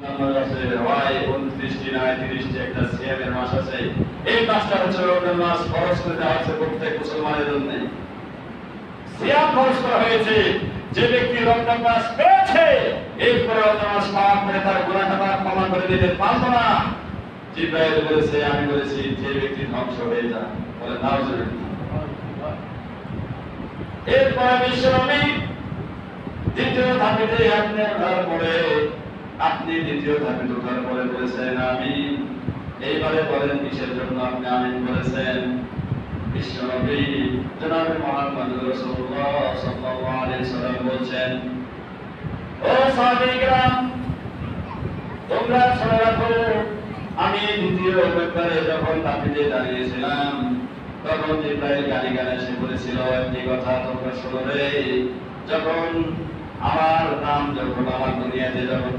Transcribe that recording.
Number আছে হয় 29টি না 30টি একটা সিয়ামের মাস আছে। এই মাসটা হচ্ছে রমজান মাস, ফরজ করে দেওয়া হচ্ছে প্রত্যেক মুসলমানের জন্য। সিয়াম ফরজ করা হয়েছে। যে ব্যক্তি রমজান মাস পেয়েছে, এরপরে রমজান মাস পাওয়ার পরে তার গুনাহটা ক্ষমা করে দিতে পারবো না। জিবরাইল বলেছে, আমি বলেছি যে ব্যক্তি ধ্বংস হয়ে যায়, বলে নাউজুবিল্লাহ। এরপরে বিশ্বনবী দ্বিতীয় ধাপে আপনি ওঠার পরে, আপনি দ্বিতীয় ধাপে ওঠার পরে বলেছেন আমি। এইবারে বলেন কিসের জন্য আপনি আমিন বলেছেন? বিশ্বনবী জনাবে মুহাম্মদ রাসূলুল্লাহ সাল্লাল্লাহু আলাইহি সাল্লাম বলছেন, ও সাহাবীরা, তোমরা শুনে রাখো, আমি দ্বিতীয় ব্যাপারে যখন তাপিতে দাঁড়িয়েছিলাম, তখন জিবরাইল গালিগাল এসে বলেছিল একটি কথা, তোমরা শোনো রে, যখন আমার নাম যখন আমার দুনিয়াতে যখন